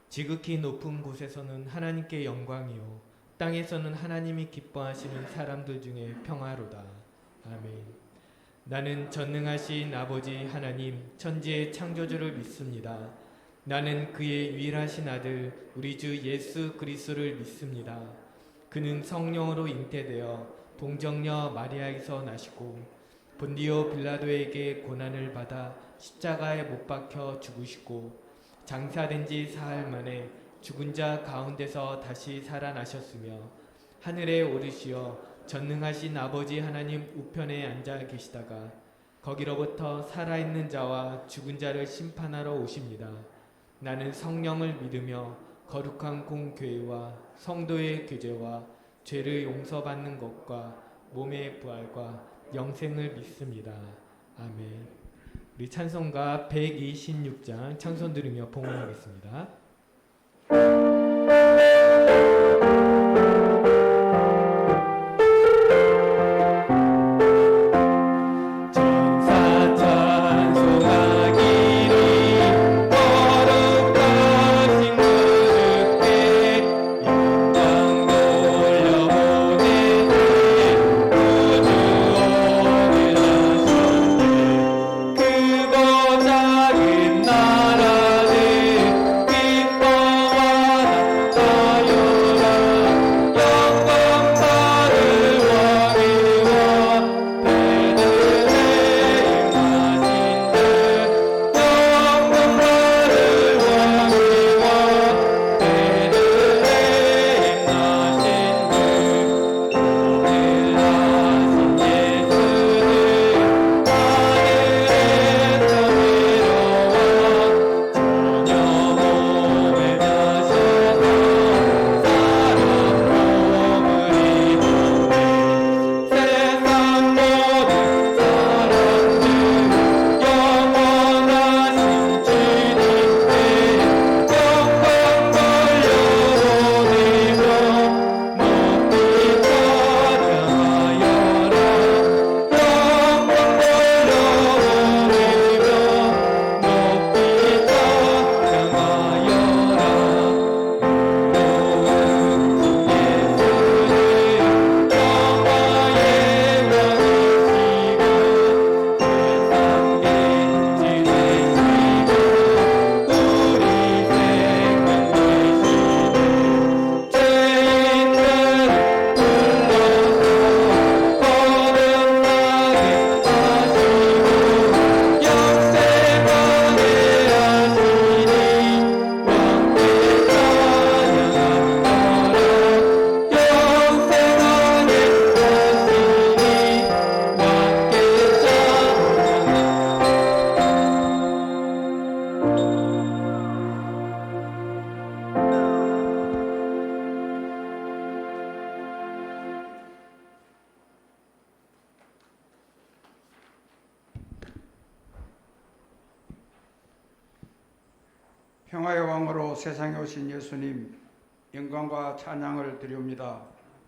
지극히 높은 곳에서는 하나님께 영광이요 땅에서는 하나님이 기뻐하시는 사람들 중에 평화로다. 아멘. 나는 전능하신 아버지 하나님 천지의 창조주를 믿습니다. 나는 그의 유일하신 아들 우리 주 예수 그리스도를 믿습니다. 그는 성령으로 잉태되어 동정녀 마리아에서 나시고 본디오 빌라도에게 고난을 받아 십자가에 못 박혀 죽으시고 장사된 지 사흘 만에 죽은 자 가운데서 다시 살아나셨으며 하늘에 오르시어 전능하신 아버지 하나님 우편에 앉아 계시다가 거기로부터 살아있는 자와 죽은 자를 심판하러 오십니다. 나는 성령을 믿으며 거룩한 공교회와 성도의 교제와 죄를 용서받는 것과 몸의 부활과 영생을 믿습니다. 아멘. 우리 찬송가 126장 찬송 들으며 봉헌하겠습니다. 평화의 왕으로 세상에 오신 예수님, 영광과 찬양을 드리옵니다.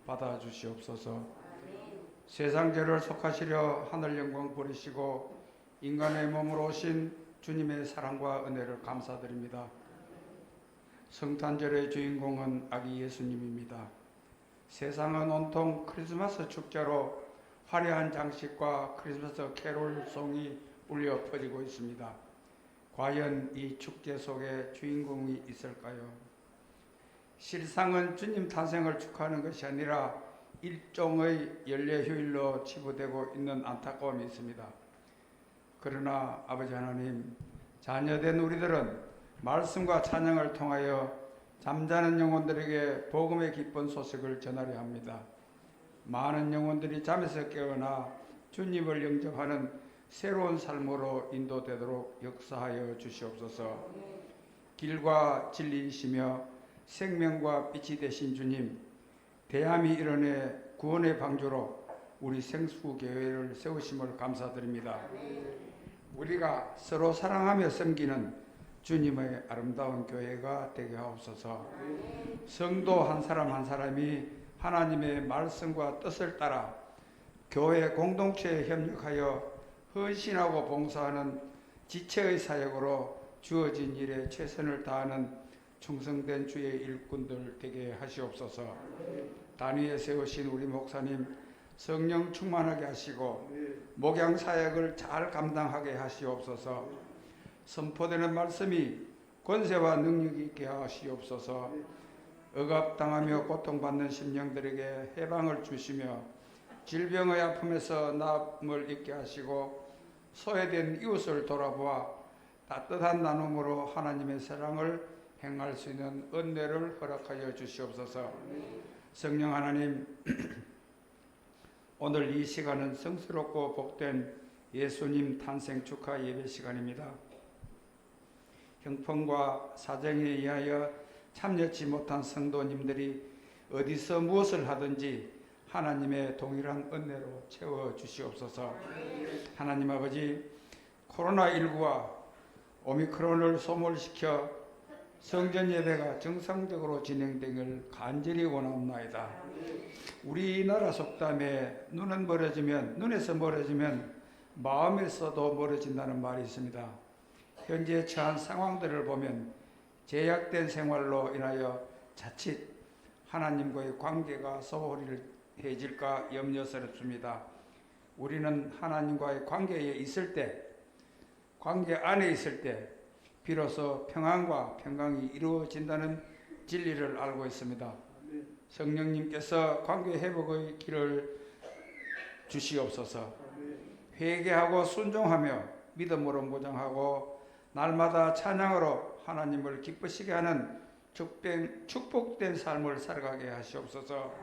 받아주시옵소서. 세상 죄를 속하시려 하늘 영광 버리시고 인간의 몸으로 오신 주님의 사랑과 은혜를 감사드립니다. 성탄절의 주인공은 아기 예수님입니다. 세상은 온통 크리스마스 축제로 화려한 장식과 크리스마스 캐롤송이 울려 퍼지고 있습니다. 과연 이 축제 속에 주인공이 있을까요? 실상은 주님 탄생을 축하하는 것이 아니라 일종의 연례휴일로 치부되고 있는 안타까움이 있습니다. 그러나 아버지 하나님, 자녀된 우리들은 말씀과 찬양을 통하여 잠자는 영혼들에게 복음의 기쁜 소식을 전하려 합니다. 많은 영혼들이 잠에서 깨어나 주님을 영접하는 새로운 삶으로 인도되도록 역사하여 주시옵소서. 길과 진리이시며 생명과 빛이 되신 주님, 대함이 일원의 구원의 방주로 우리 생수교회를 세우심을 감사드립니다. 우리가 서로 사랑하며 섬기는 주님의 아름다운 교회가 되게 하옵소서. 성도 한 사람 한 사람이 하나님의 말씀과 뜻을 따라 교회 공동체에 협력하여 헌신하고 봉사하는 지체의 사역으로 주어진 일에 최선을 다하는 충성된 주의 일꾼들 되게 하시옵소서. 단위에 세우신 우리 목사님 성령 충만하게 하시고 목양 사역을 잘 감당하게 하시옵소서. 선포되는 말씀이 권세와 능력이 있게 하시옵소서. 억압당하며 고통받는 심령들에게 해방을 주시며 질병의 아픔에서 나음을 잊게 하시고 소외된 이웃을 돌아보아 따뜻한 나눔으로 하나님의 사랑을 행할 수 있는 은혜를 허락하여 주시옵소서. 성령 하나님, 오늘 이 시간은 성스럽고 복된 예수님 탄생 축하 예배 시간입니다. 형편과 사정에 의하여 참여치 못한 성도님들이 어디서 무엇을 하든지 하나님의 동일한 은혜로 채워 주시옵소서. 하나님 아버지, 코로나19와 오미크론을 소멸시켜 성전 예배가 정상적으로 진행되기를 간절히 원하옵나이다. 우리나라 속담에 눈에서 멀어지면 마음에서도 멀어진다는 말이 있습니다. 현재 처한 상황들을 보면 제약된 생활로 인하여 자칫 하나님과의 관계가 소홀해질까 염려스럽습니다. 우리는 하나님과의 관계에 있을 때, 관계 안에 있을 때 비로소 평안과 평강이 이루어진다는 진리를 알고 있습니다. 성령님께서 관계 회복의 길을 주시옵소서. 회개하고 순종하며 믿음으로 무장하고 날마다 찬양으로 하나님을 기쁘시게 하는 축복된 삶을 살아가게 하시옵소서.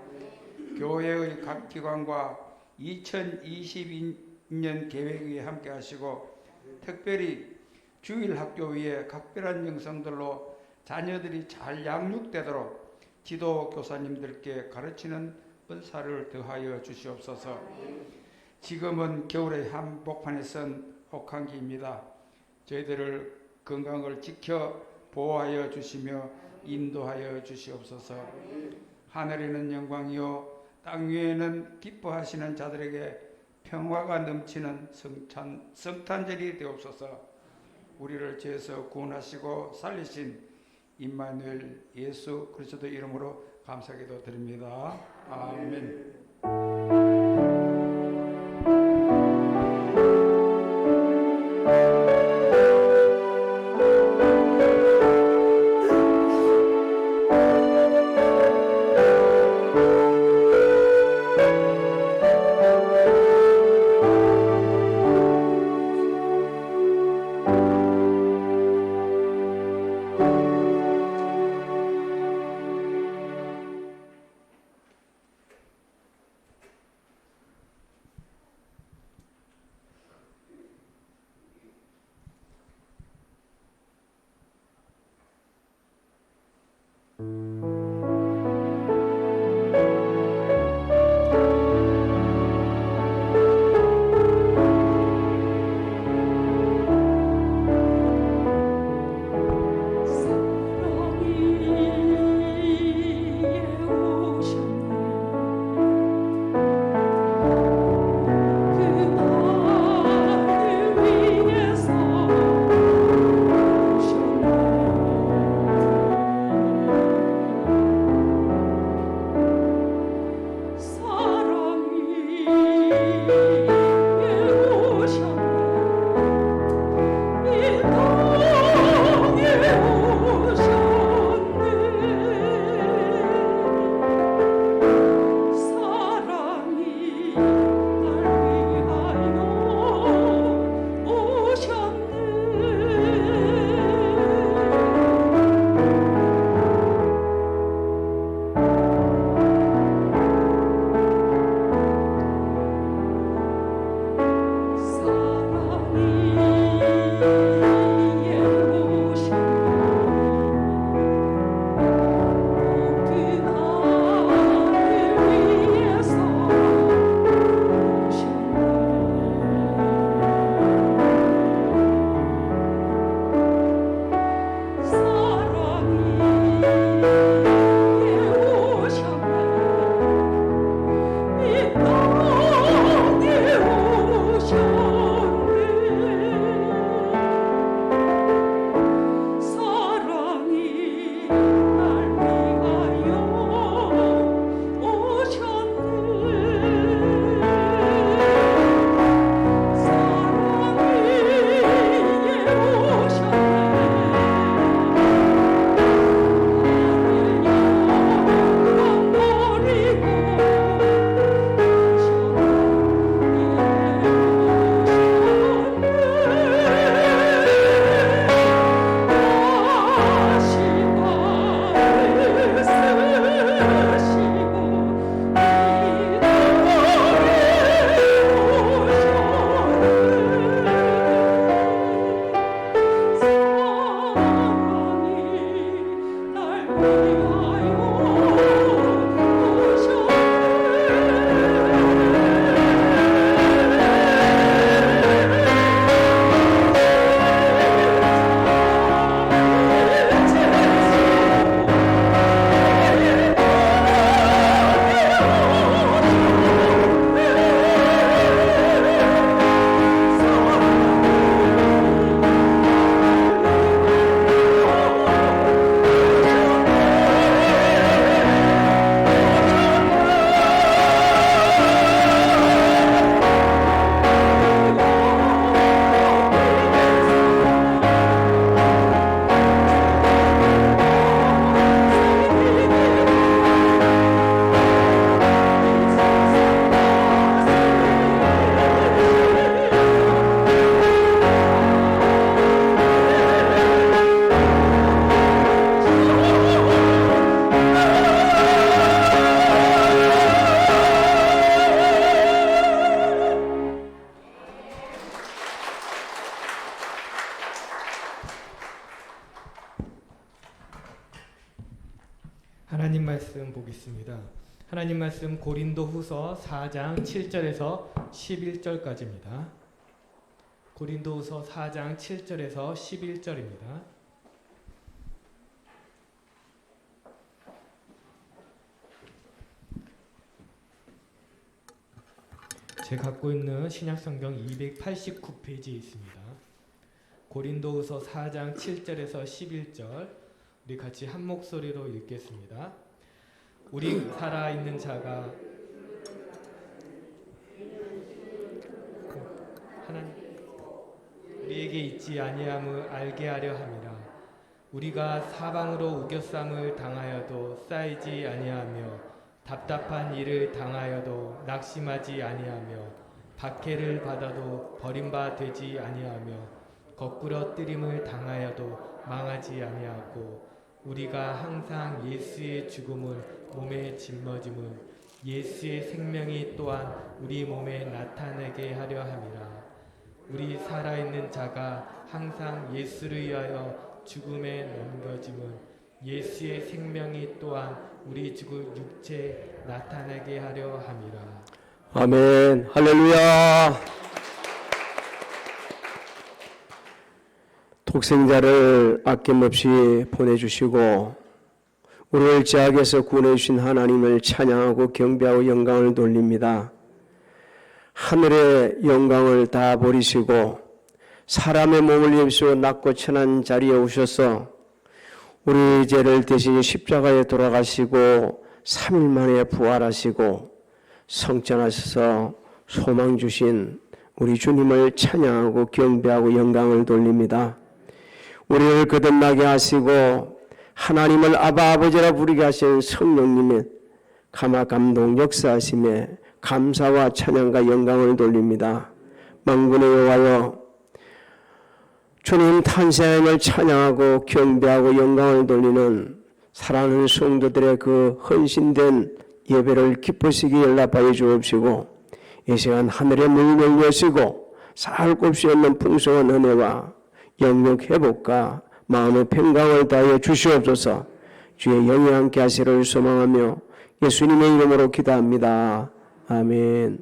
교회의 각 기관과 2022년 계획에 함께 하시고 특별히 주일학교 위에 각별한 영성들로 자녀들이 잘 양육되도록 지도 교사님들께 가르치는 은사를 더하여 주시옵소서. 지금은 겨울의 한복판에 선 혹한기입니다. 저희들을 건강을 지켜 보호하여 주시며 인도하여 주시옵소서. 하늘에는 영광이요 땅 위에는 기뻐하시는 자들에게 평화가 넘치는 성탄절이 되옵소서. 우리를 죄에서 구원하시고 살리신 임마누엘 예수 그리스도 이름으로 감사기도 드립니다. 아멘. 하나님 말씀 보겠습니다. 하나님 말씀 고린도후서 4장 7절에서 11절까지입니다. 고린도후서 4장 7절에서 11절입니다. 제가 갖고 있는 신약성경 289페이지에 있습니다. 고린도후서 4장 7절에서 11절 우리 같이 한 목소리로 읽겠습니다. 우리 살아있는 자가 하나님 우리에게 있지 아니함을 알게 하려 함이라. 우리가 사방으로 우겨쌈을 당하여도 쌓이지 아니하며 답답한 일을 당하여도 낙심하지 아니하며 박해를 받아도 버림바 되지 아니하며 거꾸로 뜨림을 당하여도 망하지 아니하고 우리가 항상 예수의 죽음을 몸에 짊어짐은 예수의 생명이 또한 우리 몸에 나타내게 하려 함이라. 우리 살아있는 자가 항상 예수를 위하여 죽음에 넘겨짐은 예수의 생명이 또한 우리 죽을 육체에 나타내게 하려 함이라. 아멘. 할렐루야. 독생자를 아낌없이 보내주시고 우리를 죄악에서 구원해주신 하나님을 찬양하고 경배하고 영광을 돌립니다. 하늘의 영광을 다 버리시고 사람의 몸을 입으시고 낮고 천한 자리에 오셔서 우리 죄를 대신 십자가에 돌아가시고 3일 만에 부활하시고 성전하셔서 소망 주신 우리 주님을 찬양하고 경배하고 영광을 돌립니다. 우리를 거듭나게 하시고 하나님을 아바 아버지라 부르게 하신 성령님의 감화 감동 역사하심에 감사와 찬양과 영광을 돌립니다. 만군의 여호와여 주님 탄생을 찬양하고 경배하고 영광을 돌리는 사랑하는 성도들의 그 헌신된 예배를 기쁘시게 연락하여 주옵시고 이 시간 하늘의 문을 여시고 살 곳이 없는 풍성한 은혜와 영육 회복과 마음의 평강을 다하여 주시옵소서. 주의 영이 함께 하시를 소망하며 예수님의 이름으로 기도합니다. 아멘.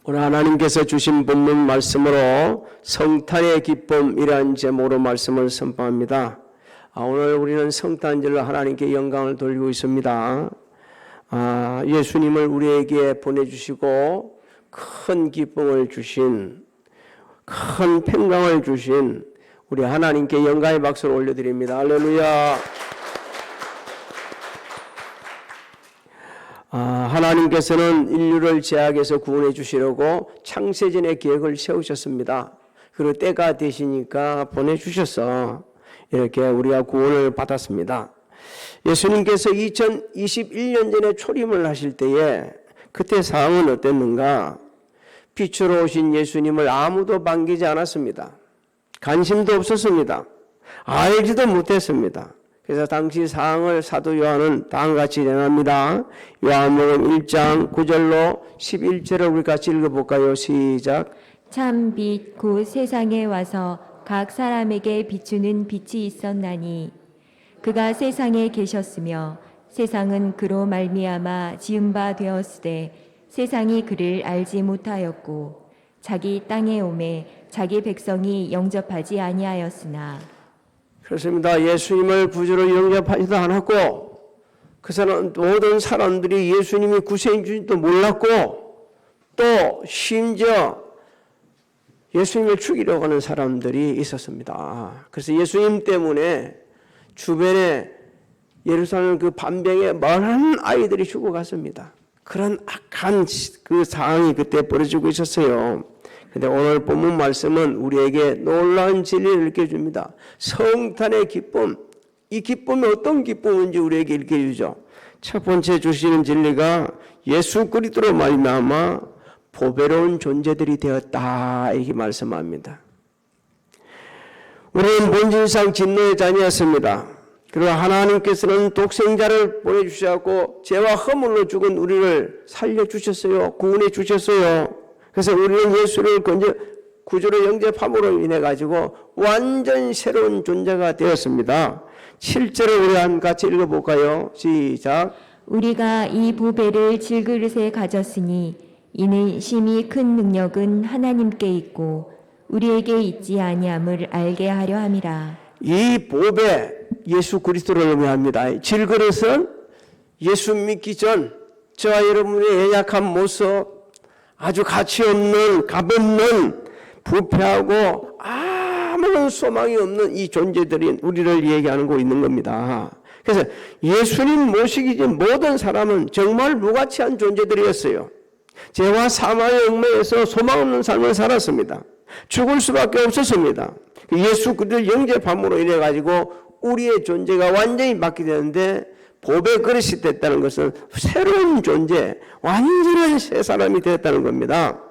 오늘 하나님께서 주신 본문 말씀으로 성탄의 기쁨이라는 제목으로 말씀을 선포합니다. 오늘 우리는 성탄절로 하나님께 영광을 돌리고 있습니다. 예수님을 우리에게 보내주시고 큰 기쁨을 주신, 큰 평강을 주신 우리 하나님께 영광의 박수를 올려드립니다. 할렐루야. 하나님께서는 인류를 죄악에서 구원해 주시려고 창세전의 계획을 세우셨습니다. 그리고 때가 되시니까 보내주셔서 이렇게 우리가 구원을 받았습니다. 예수님께서 2021년 전에 초림을 하실 때에 그때 상황은 어땠는가? 빛으로 오신 예수님을 아무도 반기지 않았습니다. 관심도 없었습니다. 알지도 못했습니다. 그래서 당시 상황을 사도 요한은 다음과 같이 전합니다. 요한복음 1장 9절로 11절을 우리 같이 읽어볼까요? 시작. 참 빛 곧 세상에 와서 각 사람에게 비추는 빛이 있었나니 그가 세상에 계셨으며 세상은 그로 말미암아 지은 바 되었으되 세상이 그를 알지 못하였고 자기 땅에 오매 자기 백성이 영접하지 아니하였으나 그렇습니다. 예수님을 구주로 영접하지도 않았고 그 사람 모든 사람들이 예수님이 구세인 줄도 몰랐고 또 심지어 예수님을 죽이려고 하는 사람들이 있었습니다. 그래서 예수님 때문에 주변에 예루살렘 그 반병에 많은 아이들이 죽어갔습니다. 그런 악한 그 상황이 그때 벌어지고 있었어요. 근데 오늘 본문 말씀은 우리에게 놀라운 진리를 일깨줍니다. 성탄의 기쁨, 이 기쁨이 어떤 기쁨인지 우리에게 일깨주죠. 첫 번째 주시는 진리가 예수 그리스도로 말미암아 보배로운 존재들이 되었다 이렇게 말씀합니다. 우리는 본질상 진노의 자녀였습니다. 그리고 하나님께서는 독생자를 보내주셔서 죄와 허물로 죽은 우리를 살려주셨어요. 구원해 주셨어요. 그래서 우리는 예수를 구주로 영접함으로 인해 가지고 완전 새로운 존재가 되었습니다. 7절을 우리 같이 읽어볼까요? 시작. 우리가 이 보배를 질그릇에 가졌으니 이는 심히 큰 능력은 하나님께 있고 우리에게 있지 아니함을 알게 하려 함이라. 이 보배 예수 그리스도를 의미합니다. 질그릇은 예수 믿기 전 저와 여러분의 연약한 모습, 아주 가치 없는 값없는 부패하고 아무런 소망이 없는 이 존재들이 우리를 얘기하는 거 있는 겁니다. 그래서 예수님 모시기 전 모든 사람은 정말 무가치한 존재들이었어요. 죄와 사망의 얽매여서 소망 없는 삶을 살았습니다. 죽을 수밖에 없었습니다. 예수 그리스도를 영접함으로 인해 가지고 우리의 존재가 완전히 바뀌게 되는데 보배 그릇이 됐다는 것은 새로운 존재, 완전한 새 사람이 되었다는 겁니다.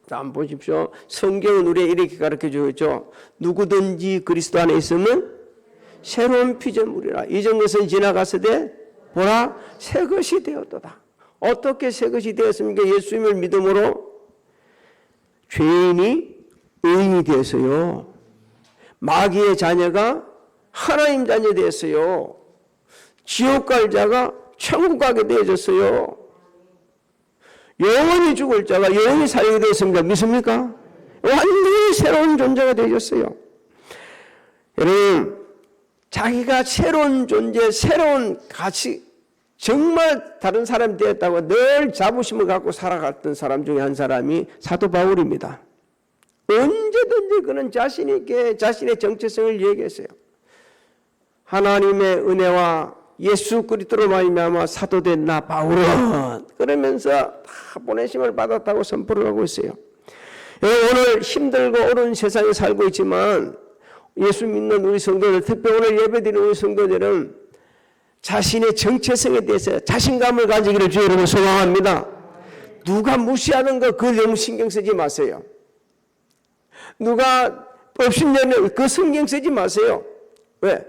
자, 한번 보십시오. 성경은 우리에게 이렇게 가르쳐주고 있죠. 누구든지 그리스도 안에 있으면 새로운 피조물이라. 이전 것은 지나갔으되 보라 새 것이 되었도다. 어떻게 새 것이 되었습니까? 예수님을 믿음으로 죄인이 의인이 되었어요. 마귀의 자녀가 하나님 자녀 되었어요. 지옥 갈 자가 천국 가게 되어졌어요. 영원히 죽을 자가 영원히 살게 되었습니다. 믿습니까? 완전히 새로운 존재가 되어졌어요. 여러분, 자기가 새로운 존재, 새로운 가치, 정말 다른 사람이 되었다고 늘 자부심을 갖고 살아갔던 사람 중에 한 사람이 사도 바울입니다. 언제든지 그는 자신에게 자신의 정체성을 얘기했어요. 하나님의 은혜와 예수 그리스도로 말미암아 사도된 나 바울은 그러면서 다 보내심을 받았다고 선포를 하고 있어요. 오늘 힘들고 어려운 세상에 살고 있지만 예수 믿는 우리 성도들, 특히 오늘 예배드리는 우리 성도들은 자신의 정체성에 대해서 자신감을 가지기를 주 여러분 소망합니다. 누가 무시하는 거 그거 너무 신경 쓰지 마세요. 누가 업신여는 그 신경 쓰지 마세요. 왜?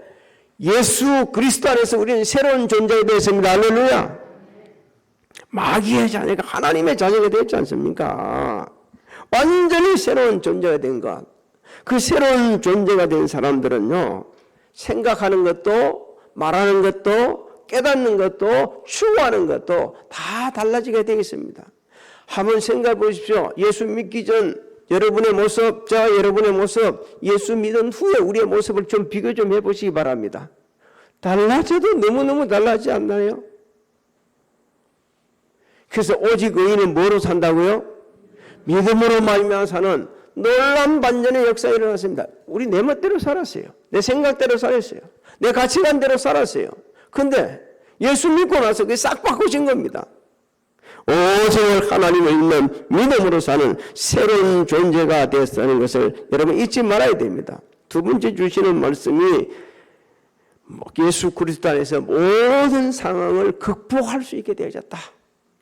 예수 그리스도 안에서 우리는 새로운 존재가 되었습니다. 할렐루야. 마귀의 자녀가 하나님의 자녀가 되었지 않습니까? 완전히 새로운 존재가 된 것. 그 새로운 존재가 된 사람들은요, 생각하는 것도 말하는 것도 깨닫는 것도 추구하는 것도 다 달라지게 되겠습니다. 한번 생각해 보십시오. 예수 믿기 전 여러분의 모습, 저와 여러분의 모습, 예수 믿은 후에 우리의 모습을 좀 비교 좀 해보시기 바랍니다. 달라져도 너무너무 달라지지 않나요? 그래서 오직 의인은 뭐로 산다고요? 믿음으로 말미암아 사는 놀라운 반전의 역사가 일어났습니다. 우리 내 멋대로 살았어요. 내 생각대로 살았어요. 내 가치관대로 살았어요. 근데 예수 믿고 나서 그게 싹 바꾸신 겁니다. 오직 하나님을 믿는 믿음으로 사는 새로운 존재가 되었다는 것을 여러분 잊지 말아야 됩니다. 두 번째 주시는 말씀이 예수 그리스도 안에서 모든 상황을 극복할 수 있게 되어졌다.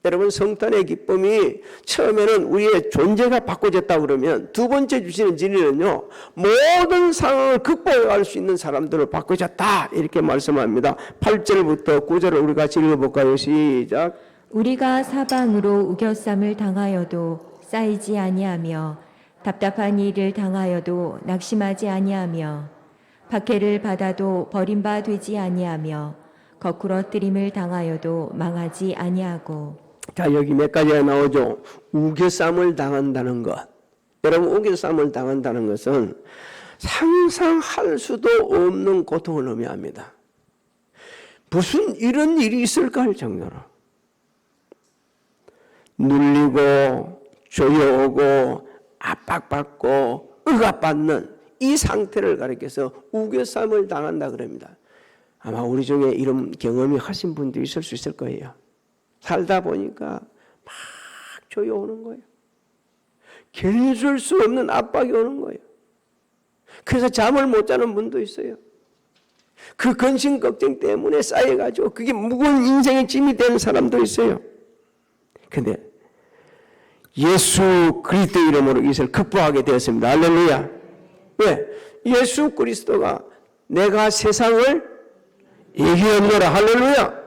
여러분, 성탄의 기쁨이 처음에는 우리의 존재가 바꿔졌다 그러면 두 번째 주시는 진리는요, 모든 상황을 극복할 수 있는 사람들을 바꿔졌다 이렇게 말씀합니다. 8절부터 9절을 우리 같이 읽어볼까요? 시작. 우리가 사방으로 우겨쌈을 당하여도 쌓이지 아니하며 답답한 일을 당하여도 낙심하지 아니하며 박해를 받아도 버림바 되지 아니하며 거꾸러뜨림을 당하여도 망하지 아니하고. 자, 여기 몇 가지가 나오죠. 우겨쌈을 당한다는 것. 여러분, 우겨쌈을 당한다는 것은 상상할 수도 없는 고통을 의미합니다. 무슨 이런 일이 있을까 할 정도로 눌리고 조여오고 압박받고 억압받는 이 상태를 가리켜서 우겨쌈을 당한다 그럽니다. 아마 우리 중에 이런 경험이 하신 분도 있을 수 있을 거예요. 살다 보니까 막 조여오는 거예요. 견딜 수 없는 압박이 오는 거예요. 그래서 잠을 못 자는 분도 있어요. 그 근심 걱정 때문에 쌓여가지고 그게 무거운 인생의 짐이 되는 사람도 있어요. 근데 예수 그리스도 이름으로 이것을 극복하게 되었습니다. 할렐루야. 왜? 예수 그리스도가 내가 세상을 이기었노라. 할렐루야.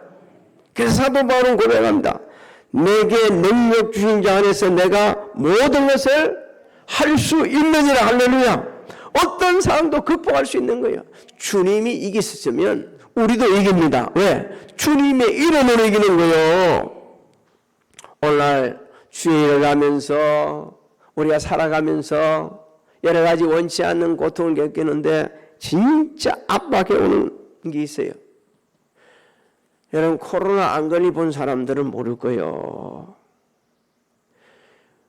그래서 사도 바울은 고백합니다. 내게 능력 주신 자 안에서 내가 모든 것을 할 수 있느니라. 할렐루야. 어떤 상황도 극복할 수 있는 거예요. 주님이 이기셨으면 우리도 이깁니다. 왜? 주님의 이름으로 이기는 거예요. 오늘날 주일을 가면서 우리가 살아가면서 여러 가지 원치 않는 고통을 겪는데 진짜 압박해 오는 게 있어요. 여러분, 코로나 안 걸려본 사람들은 모를 거예요.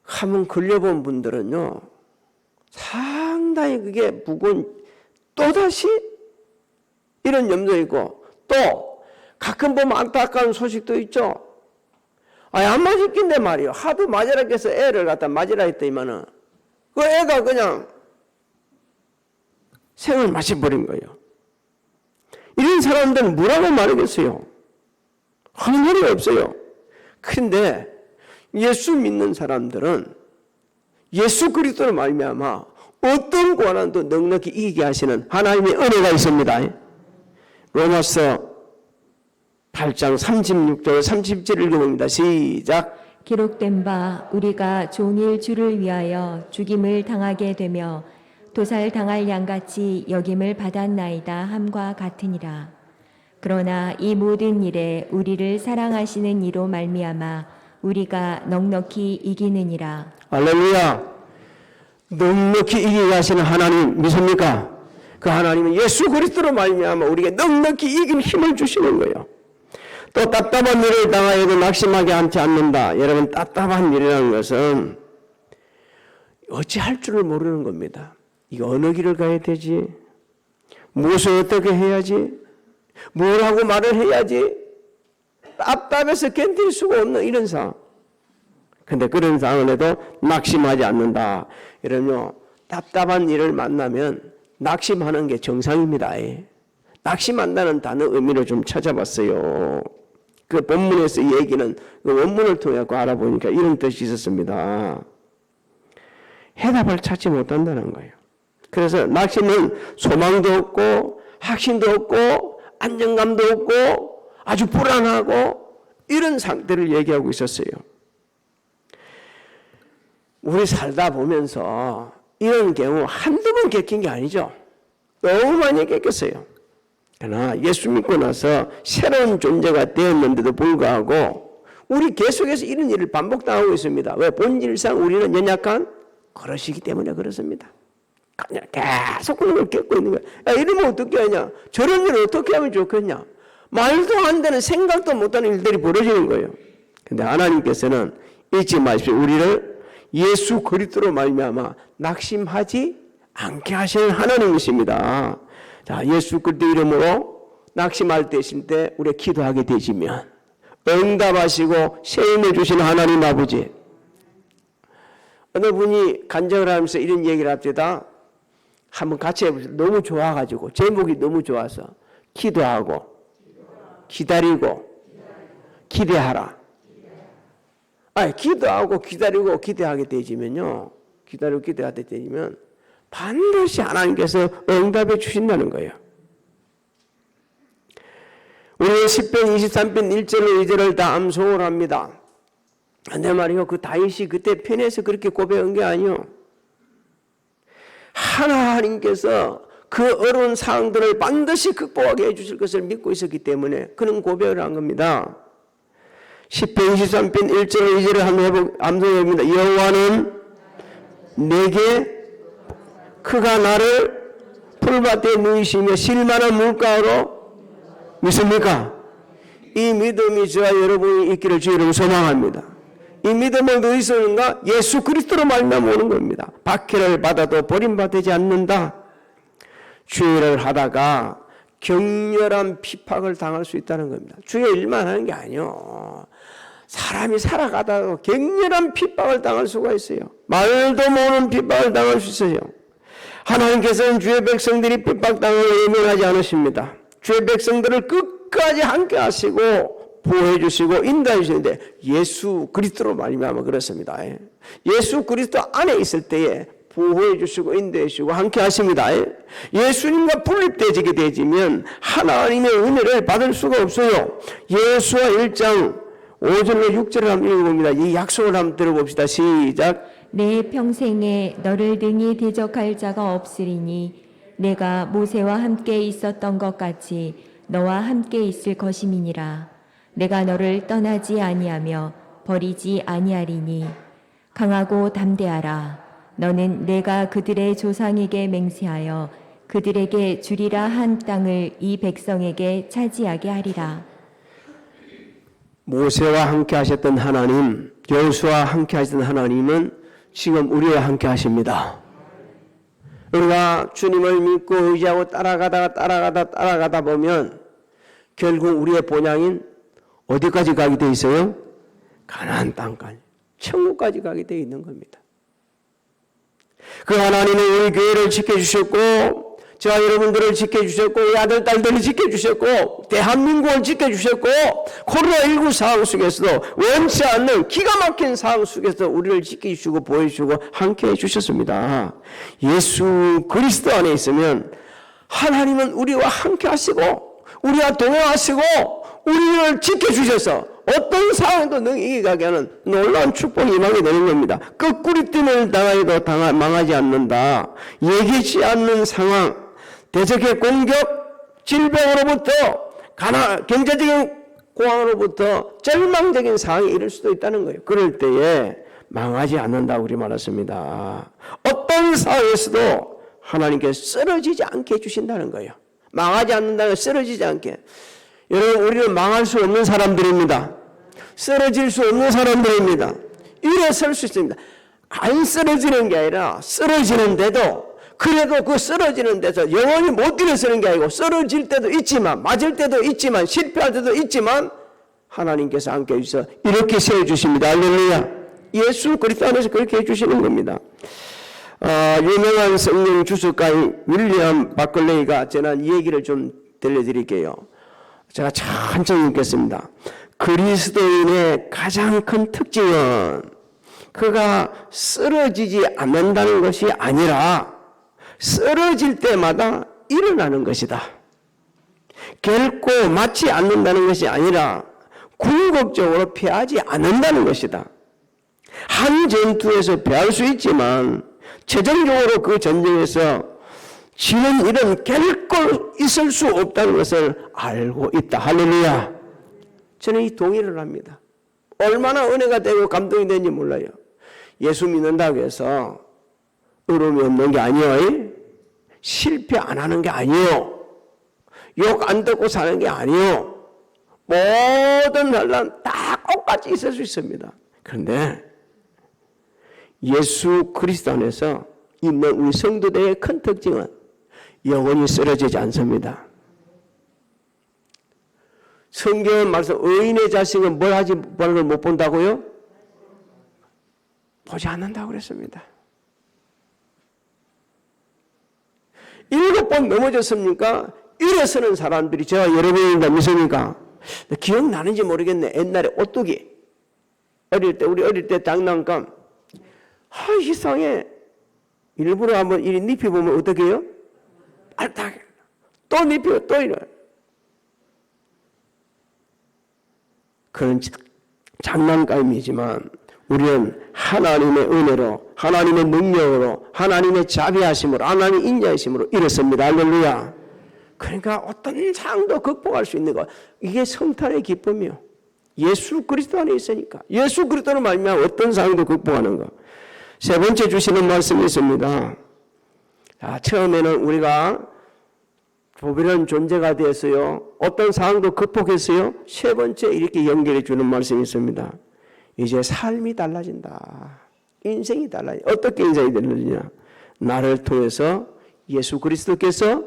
한번 걸려본 분들은요, 상당히 그게 무거운, 또다시 이런 염도 있고, 또 가끔 보면 안타까운 소식도 있죠. 안 맞을긴데 말이요. 하도 맞으라 해서 애를 갖다 맞으라 했더니만은 그 애가 그냥 생을 마셔버린 거예요. 이런 사람들은 뭐라고 말하겠어요? 하는 말이 없어요. 그런데 예수 믿는 사람들은 예수 그리스도를 말미암아 어떤 고난도 넉넉히 이기게 하시는 하나님의 은혜가 있습니다. 로마서 8장 36절 37절 읽어봅니다. 시작. 기록된 바 우리가 종일 주를 위하여 죽임을 당하게 되며 도살 당할 양같이 여김을 받았나이다 함과 같으니라. 그러나 이 모든 일에 우리를 사랑하시는 이로 말미암아 우리가 넉넉히 이기느니라. 할렐루야. 넉넉히 이기게 하시는 하나님 믿습니까? 그 하나님은 예수 그리스도로 말미암아 우리에게 넉넉히 이긴 힘을 주시는 거예요. 또 답답한 일을 당하여도 낙심하게 하지 않는다. 여러분, 답답한 일이라는 것은 어찌할 줄을 모르는 겁니다. 이거 어느 길을 가야 되지? 무엇을 어떻게 해야지? 뭐라고 말을 해야지? 답답해서 견딜 수가 없는 이런 상황. 근데 그런 상황에도 낙심하지 않는다. 이러면 답답한 일을 만나면 낙심하는 게 정상입니다. 낙심한다는 단어 의미를 좀 찾아봤어요. 그 본문에서 이 얘기는 그 원문을 통해 알아보니까 이런 뜻이 있었습니다. 해답을 찾지 못한다는 거예요. 그래서 낙심은 소망도 없고 확신도 없고 안정감도 없고 아주 불안하고 이런 상태를 얘기하고 있었어요. 우리 살다 보면서 이런 경우 한두 번 겪은 게 아니죠. 너무 많이 겪었어요. 그러나 예수 믿고 나서 새로운 존재가 되었는데도 불구하고 우리 계속해서 이런 일을 반복당하고 있습니다. 왜? 본질상 우리는 연약한 그릇이기 때문에 그렇습니다. 그냥 계속 그런 걸 겪고 있는 거야. 야, 이러면 어떻게 하냐? 저런 일을 어떻게 하면 좋겠냐? 말도 안 되는 생각도 못하는 일들이 벌어지는 거예요. 근데 하나님께서는 잊지 마십시오. 우리를 예수 그리스도로 말미암아 낙심하지 않게 하시는 하나님이십니다. 자, 예수 그리스도 이름으로 낙심할 때 우리가 기도하게 되시면 응답하시고 새 힘을 주시는 하나님 아버지. 어느 분이 간증을 하면서 이런 얘기를 합니다. 한번 같이 해보세요. 너무 좋아가지고 제목이 너무 좋아서 기도하고 기다리고 기대하라. 기도하고 기다리고 기대하게 되지면요. 기다리고 기대하게 되면 반드시 하나님께서 응답해 주신다는 거예요. 우리는 10편 23편 1절로 2절을 다 암송을 합니다. 내 말이요. 그 다윗이 그때 편에서 그렇게 고백한 게 아니요. 하나님께서 그 어려운 상황들을 반드시 극복하게 해주실 것을 믿고 있었기 때문에 그런 고백을 한 겁니다. 10편 23편 1절 2절을 한번 암송해봅니다. 여호와는 내게 그가 나를 풀밭에 누이시며 실만한 물가로 믿습니까? 이 믿음이 저와 여러분이 있기를 주의로 소망합니다. 이 믿음을 어디서 오는가? 예수 그리스도로 말미암아 오는 겁니다. 박해를 받아도 버림받지 않는다. 주의를 하다가 격렬한 핍박을 당할 수 있다는 겁니다. 주의 일만 하는 게 아니요. 사람이 살아가다가 격렬한 핍박을 당할 수가 있어요. 말도 모르는 핍박을 당할 수 있어요. 하나님께서는 주의 백성들이 핍박당을 예면하지 않으십니다. 주의 백성들을 끝까지 함께 하시고 보호해 주시고 인도해 주시는데 예수 그리스도로 말미암아 그렇습니다. 예수 그리스도 안에 있을 때에 보호해 주시고 인도해 주시고 함께 하십니다. 예수님과 분립되게 되지면 하나님의 은혜를 받을 수가 없어요. 예수와 1장 5절로 6절을 한번 읽어봅니다. 이 약속을 한번 들어봅시다. 시작. 내 평생에 너를 등이 대적할 자가 없으리니 내가 모세와 함께 있었던 것 같이 너와 함께 있을 것임이니라. 내가 너를 떠나지 아니하며 버리지 아니하리니 강하고 담대하라. 너는 내가 그들의 조상에게 맹세하여 그들에게 주리라 한 땅을 이 백성에게 차지하게 하리라. 모세와 함께 하셨던 하나님, 여호수아와 함께 하셨던 하나님은 지금 우리와 함께 하십니다. 우리가 주님을 믿고 의지하고 따라가다 보면 결국 우리의 본향인 어디까지 가게 돼 있어요? 가나안 땅까지, 천국까지 가게 돼 있는 겁니다. 그 하나님은 우리 교회를 지켜주셨고 저와 여러분들을 지켜주셨고 우리 아들 딸들을 지켜주셨고 대한민국을 지켜주셨고 코로나19 상황 속에서도 원치 않는 기가 막힌 상황 속에서 우리를 지켜주시고 보여주시고 함께해 주셨습니다. 예수 그리스도 안에 있으면 하나님은 우리와 함께 하시고 우리와 동행하시고 우리를 지켜주셔서 어떤 상황도 능히 이기게 하는 놀라운 축복이 임하게 되는 겁니다. 거꾸리짐을 당하여도 망하지 않는다. 예기치 않는 상황, 대적의 공격, 질병으로부터 경제적인 공황으로부터 절망적인 상황에 이를 수도 있다는 거예요. 그럴 때에 망하지 않는다고 우리 말했습니다. 어떤 상황에서도 하나님께 쓰러지지 않게 해주신다는 거예요. 망하지 않는다는 쓰러지지 않게. 여러분 우리는 망할 수 없는 사람들입니다. 쓰러질 수 없는 사람들입니다. 일어설 수 있습니다. 안 쓰러지는 게 아니라 쓰러지는데도 그래도 그 쓰러지는 데서 영원히 못 일어서는 게 아니고 쓰러질 때도 있지만 맞을 때도 있지만 실패할 때도 있지만 하나님께서 함께 해주셔서 이렇게 세워주십니다. 할렐루야. 예수 그리스도 안에서 그렇게 해주시는 겁니다. 유명한 성령 주석가인 윌리엄 바클레이가 지난 이 얘기를 좀 들려드릴게요. 제가 천천히 읽겠습니다. 그리스도인의 가장 큰 특징은 그가 쓰러지지 않는다는 것이 아니라 쓰러질 때마다 일어나는 것이다. 결코 맞지 않는다는 것이 아니라 궁극적으로 패하지 않는다는 것이다. 한 전투에서 패할 수 있지만 최종적으로 그 전쟁에서 지는 일은 결코 있을 수 없다는 것을 알고 있다. 할렐루야. 저는 이 동의를 합니다. 얼마나 은혜가 되고 감동이 되는지 몰라요. 예수 믿는다고 해서 어려움이 없는 게 아니에요. 실패 안 하는 게 아니에요. 욕 안 듣고 사는 게 아니에요. 모든 환난 다 똑같이 있을 수 있습니다. 그런데 예수 그리스도 안에서 있는 우리 성도들의 큰 특징은 영원히 쓰러지지 않습니다. 성경은 말씀 의인의 자식은 뭘 하지 뭐라는 걸 못 본다고요? 보지 않는다고 그랬습니다. 7번 넘어졌습니까? 일어서는 사람들이 제가 여러분이다 믿습니까? 기억나는지 모르겠네. 옛날에 오뚜기 우리 어릴 때 장난감 이상해. 일부러 한번 이리 눕혀보면 어떻게 해요? 알딱 또 눕히고 또 이래. 그런 장난감이지만 우리는 하나님의 은혜로, 하나님의 능력으로, 하나님의 자비하심으로, 하나님의 인자하심으로 일어섭니다. 할렐루야. 그러니까 어떤 상황도 극복할 수 있는 것, 이게 성탄의 기쁨이요. 예수 그리스도 안에 있으니까. 예수 그리스도를 말미암아 어떤 상황도 극복하는 것. 세 번째 주시는 말씀이 있습니다. 자, 처음에는 우리가 조별한 존재가 되었어요. 어떤 상황도 극복했어요. 세 번째 이렇게 연결해 주는 말씀이 있습니다. 이제 삶이 달라진다. 인생이 달라진다. 어떻게 인생이 달라지냐? 나를 통해서 예수 그리스도께서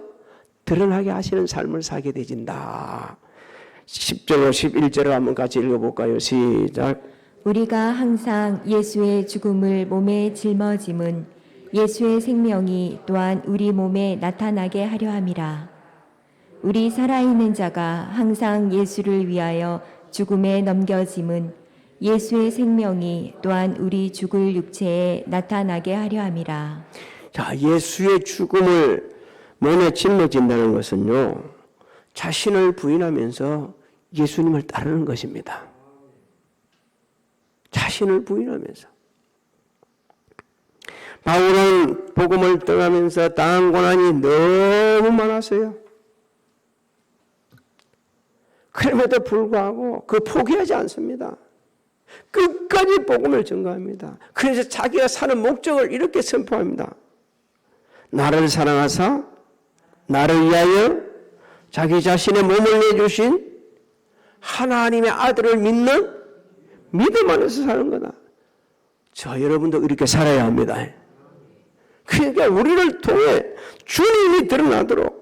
드러나게 하시는 삶을 살게 되진다. 10절로 11절을 한번 같이 읽어볼까요? 시작. 우리가 항상 예수의 죽음을 몸에 짊어짐은 예수의 생명이 또한 우리 몸에 나타나게 하려 함이라. 우리 살아있는 자가 항상 예수를 위하여 죽음에 넘겨짐은 예수의 생명이 또한 우리 죽을 육체에 나타나게 하려 함이라. 자, 예수의 죽음을 몸에 짊어진다는 것은요, 자신을 부인하면서 예수님을 따르는 것입니다. 자신을 부인하면서. 바울은 복음을 떠나면서 당한 고난이 너무 많았어요. 그럼에도 불구하고 그 포기하지 않습니다. 끝까지 복음을 전가합니다. 그래서 자기가 사는 목적을 이렇게 선포합니다. 나를 사랑하사 나를 위하여 자기 자신의 몸을 내주신 하나님의 아들을 믿는 믿음 안에서 사는 거다. 저 여러분도 이렇게 살아야 합니다. 그러니까 우리를 통해 주님이 드러나도록.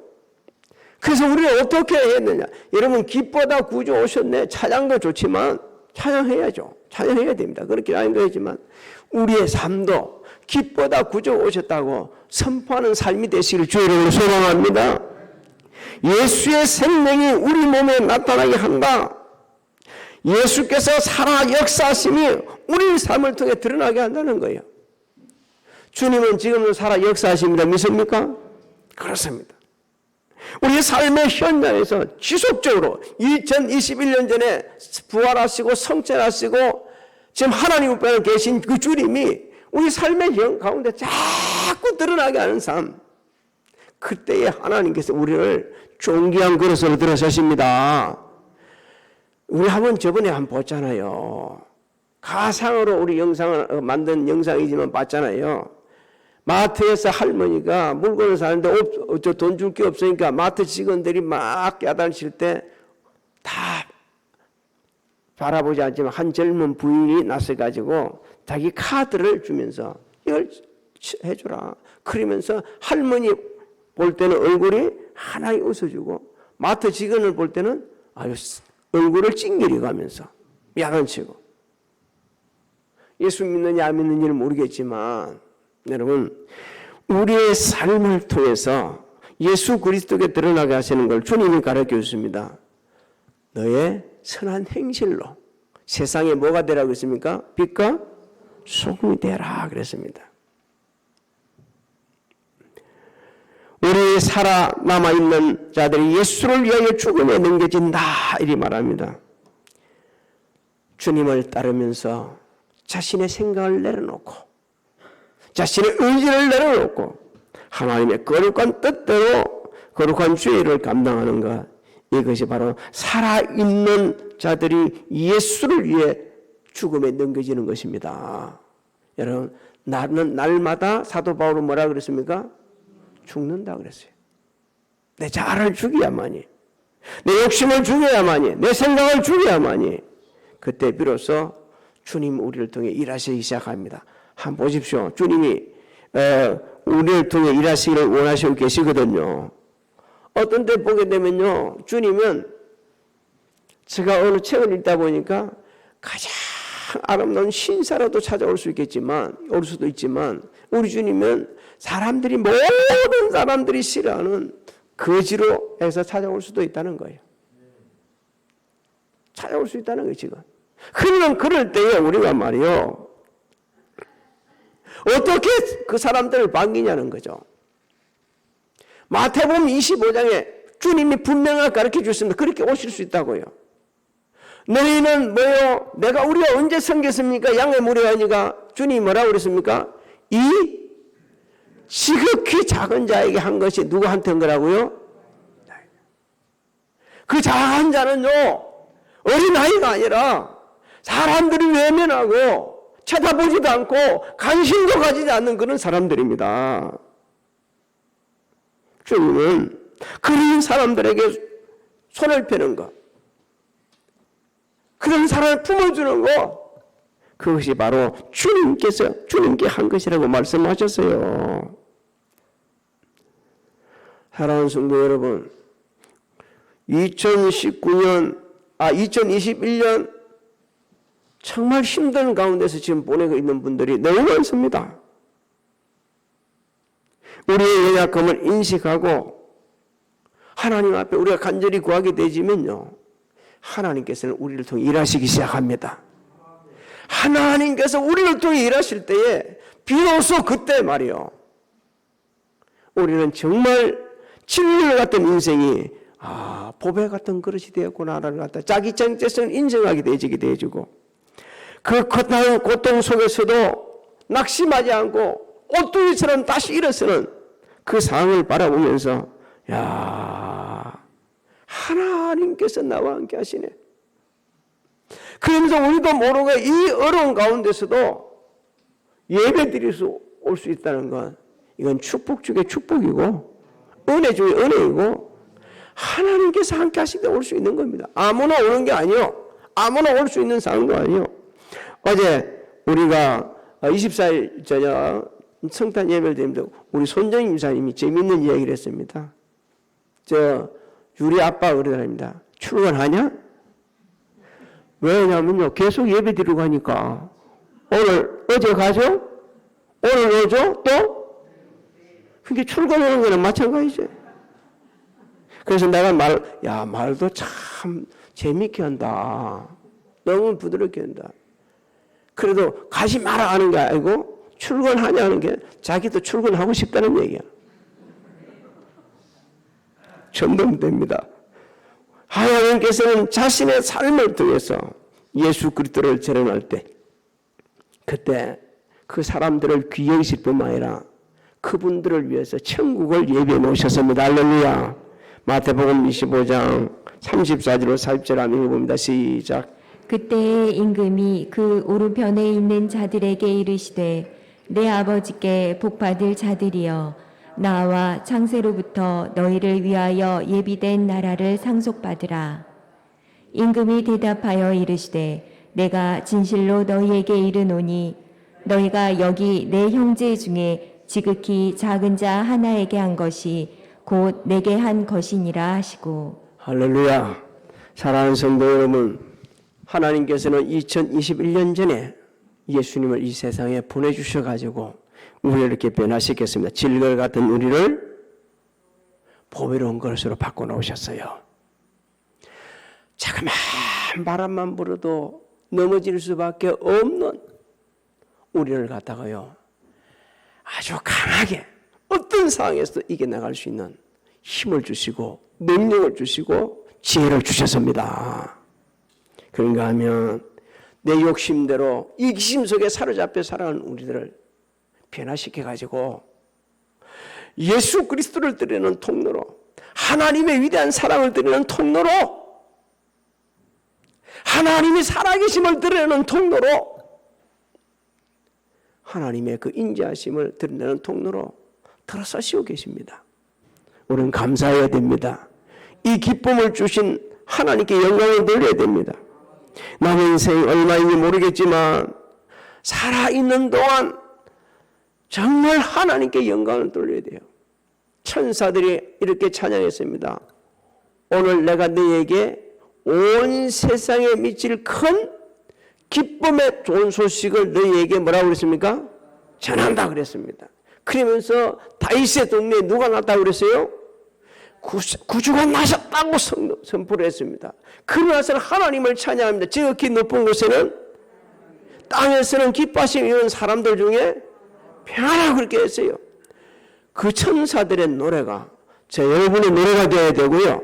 그래서 우리는 어떻게 해야 되냐. 여러분 기뻐다 구주 오셨네. 찬양도 좋지만 찬양해야죠. 찬양해야 됩니다. 그렇게 찬양해야지만 우리의 삶도 기뻐다 구주 오셨다고 선포하는 삶이 되시길 주의 이름으로 소망합니다. 예수의 생명이 우리 몸에 나타나게 한다. 예수께서 살아 역사하심이 우리 삶을 통해 드러나게 한다는 거예요. 주님은 지금도 살아 역사하십니다. 믿습니까? 그렇습니다. 우리 삶의 현장에서 지속적으로 2021년 전에 부활하시고 성천하시고 지금 하나님 우편에 계신 그 주님이 우리 삶의 영 가운데 자꾸 드러나게 하는 삶. 그때에 하나님께서 우리를 존귀한 그릇으로 들어서십니다. 우리 저번에 한번 봤잖아요. 가상으로 우리 영상을 만든 영상이지만 봤잖아요. 마트에서 할머니가 물건을 사는데 돈 줄 게 없으니까 마트 직원들이 막 야단칠 때 다 바라보지 않지만 한 젊은 부인이 나서가지고 자기 카드를 주면서 이걸 해주라. 그러면서 할머니 볼 때는 얼굴이 하나에 웃어주고 마트 직원을 볼 때는 아유 얼굴을 찡그리 가면서 야단치고. 예수 믿느냐 안 믿느냐는 모르겠지만 여러분 우리의 삶을 통해서 예수 그리스도께 드러나게 하시는 걸 주님이 가르쳐 주십니다. 너의 선한 행실로 세상에 뭐가 되라고 했습니까? 빛과 소금이 되라 그랬습니다. 우리 살아남아있는 자들이 예수를 위하여 죽음에 넘겨진다 이리 말합니다. 주님을 따르면서 자신의 생각을 내려놓고 자신의 의지를 내려놓고 하나님의 거룩한 뜻대로 거룩한 죄를 감당하는 것, 이것이 바로 살아있는 자들이 예수를 위해 죽음에 넘겨지는 것입니다. 여러분 나는 날마다 사도 바울은 뭐라 그랬습니까? 죽는다 그랬어요. 내 자아를 죽여야만이, 내 욕심을 죽여야만이, 내 생각을 죽여야만이 그때 비로소 주님 우리를 통해 일하시기 시작합니다. 한번 보십시오. 주님이 우리를 통해 일하시기를 원하시고 계시거든요. 어떤 때 보게 되면요, 주님은 제가 어느 책을 읽다 보니까 가장 아름다운 신사라도 찾아올 수 있겠지만, 올 수도 있지만, 우리 주님은 모든 사람들이 싫어하는 거지로 해서 찾아올 수도 있다는 거예요. 찾아올 수 있다는 거예요, 지금. 그럴 때에 우리가 말이요, 어떻게 그 사람들을 반기냐는 거죠. 마태복음 25장에 주님이 분명하게 가르쳐 주셨습니다. 그렇게 오실 수 있다고요. 너희는 뭐요? 우리가 언제 섬겼습니까? 양의 무리하니까 주님이 뭐라고 그랬습니까? 이 지극히 작은 자에게 한 것이 누구한테 한 거라고요? 그 작은 자는요, 어린아이가 아니라 사람들이 외면하고 쳐다보지도 않고 관심도 가지지 않는 그런 사람들입니다. 주님은 그런 사람들에게 손을 펴는 것, 그런 사람을 품어주는 것, 그것이 바로 주님께 한 것이라고 말씀하셨어요. 사랑하는 성도 여러분, 2021년 정말 힘든 가운데서 지금 보내고 있는 분들이 너무 많습니다. 우리의 연약함을 인식하고 하나님 앞에 우리가 간절히 구하게 되지면요, 하나님께서는 우리를 통해 일하시기 시작합니다. 하나님께서 우리를 통해 일하실 때에 비로소 그때 말이요, 우리는 정말 진리 같은 인생이 보배 같은 그릇이 되었구나라는 것 같다. 자기 정체성을 인정하게 되어지고, 그 고통 속에서도 낙심하지 않고 오뚜기처럼 다시 일어서는 그 상황을 바라보면서, 야, 하나님께서 나와 함께 하시네. 그러면서 우리도 모르게 이 어려운 가운데서도 예배 드릴 수 올 수 있다는 건, 이건 축복 중에 축복이고 은혜 중에 은혜이고 하나님께서 함께 하실 때 올 수 있는 겁니다. 아무나 오는 게 아니요, 아무나 올 수 있는 상황도 아니요. 어제 우리가 24일 저녁 성탄 예배를 드리면서 우리 손정임 이사님이 재미있는 이야기를 했습니다. 유리 아빠가 그러더랍니다. 출근하냐? 왜냐면요, 계속 예배 드리고 하니까 어제 가죠? 오늘 오죠? 또? 그게 출근하는 거는 마찬가지죠. 그래서 내가 말도 참 재밌게 한다. 너무 부드럽게 한다. 그래도 가지 마라 하는 게 아니고 출근하냐 하는 게 자기도 출근하고 싶다는 얘기야. 전동됩니다. 하나님께서는 자신의 삶을 통해서 예수 그리스도를 재림할 때, 그때 그 사람들을 귀여우실 뿐만 아니라 그분들을 위해서 천국을 예비해 놓으셨습니다. 할렐루야. 마태복음 25장 34절로 40절 한번 읽어봅니다. 시작. 그때에 임금이 그 오른편에 있는 자들에게 이르시되, 내 아버지께 복받을 자들이여, 나와 창세로부터 너희를 위하여 예비된 나라를 상속받으라. 임금이 대답하여 이르시되, 내가 진실로 너희에게 이르노니 너희가 여기 내 형제 중에 지극히 작은 자 하나에게 한 것이 곧 내게 한 것이니라 하시고. 할렐루야. 사랑하는 성도 여러분, 하나님께서는 2021년 전에 예수님을 이 세상에 보내주셔가지고 우리를 이렇게 변화시켰습니다. 질걸 같은 우리를 보배로운 것으로 바꿔놓으셨어요. 자그마한 바람만 불어도 넘어질 수밖에 없는 우리를 갖다가요, 아주 강하게 어떤 상황에서도 이겨나갈 수 있는 힘을 주시고 능력을 주시고 지혜를 주셨습니다. 그런가 하면 내 욕심대로 이기심 속에 사로잡혀 살아가는 우리들을 변화시켜가지고 예수 그리스도를 드리는 통로로, 하나님의 위대한 사랑을 드리는 통로로, 하나님이 살아계심을 드리는 통로로, 하나님의 그 인자하심을 드러내는 통로로 들어서시고 계십니다. 우리는 감사해야 됩니다. 이 기쁨을 주신 하나님께 영광을 돌려야 됩니다. 남의 인생 얼마인지 모르겠지만 살아있는 동안 정말 하나님께 영광을 돌려야 돼요. 천사들이 이렇게 찬양했습니다. 오늘 내가 너에게 온 세상에 미칠 큰 기쁨의 좋은 소식을 너희에게 뭐라고 그랬습니까? 전한다 그랬습니다. 그러면서 다윗의 동네에 누가 났다고 그랬어요? 구주가 나셨다고 선포를 했습니다. 그러나서는 하나님을 찬양합니다. 지극히 높은 곳에는, 땅에서는 기뻐하시는 이런 사람들 중에 평안하고 그렇게 했어요. 그 천사들의 노래가 저 여러분의 노래가 되어야 되고요,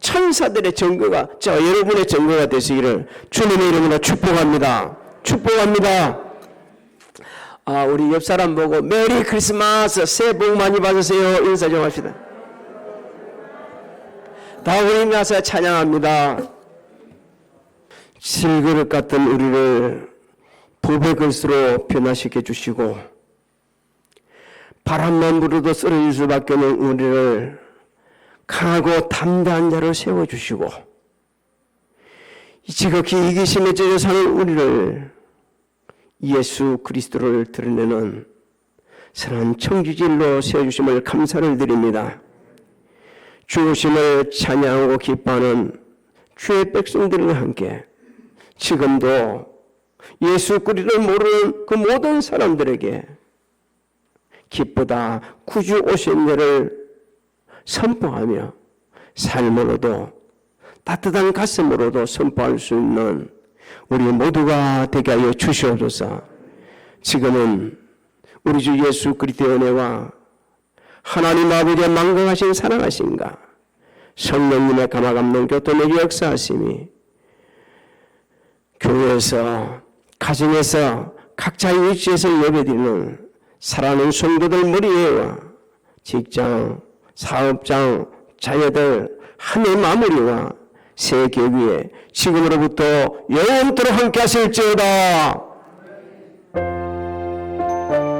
천사들의 증거가 저 여러분의 증거가 되시기를 주님의 이름으로 축복합니다. 축복합니다. 우리 옆 사람 보고 메리 크리스마스, 새해 복 많이 받으세요 인사 좀 합시다. 다 우리 나서 찬양합니다. 질그릇 같은 우리를 법의 글수로 변화시켜 주시고 바람만 불어도 쓰러질 수밖에 없는 우리를 강하고 담대한 자로 세워주시고 지극히 이기심에 젖어 사는 우리를 예수 그리스도를 드러내는 선한 청지질로 세워주심을 감사를 드립니다. 주오심을 찬양하고 기뻐하는 주의 백성들과 함께 지금도 예수 그리스도를 모르는 그 모든 사람들에게 기쁘다 구주 오신 일을 선포하며 삶으로도 따뜻한 가슴으로도 선포할 수 있는 우리 모두가 되게 하여 주시옵소서. 지금은 우리 주 예수 그리스도의 은혜와 하나님 아버지의 만강하신 사랑하신가 성령님의 감화감동 교통의 역사하심이 교회에서 가정에서 각자의 위치에서 예배드리는 사랑하는 성도들 머리에와 직장, 사업장, 자녀들 하나의 마무리와 새 계획에 지금으로부터 영원토록 함께 하실지어다.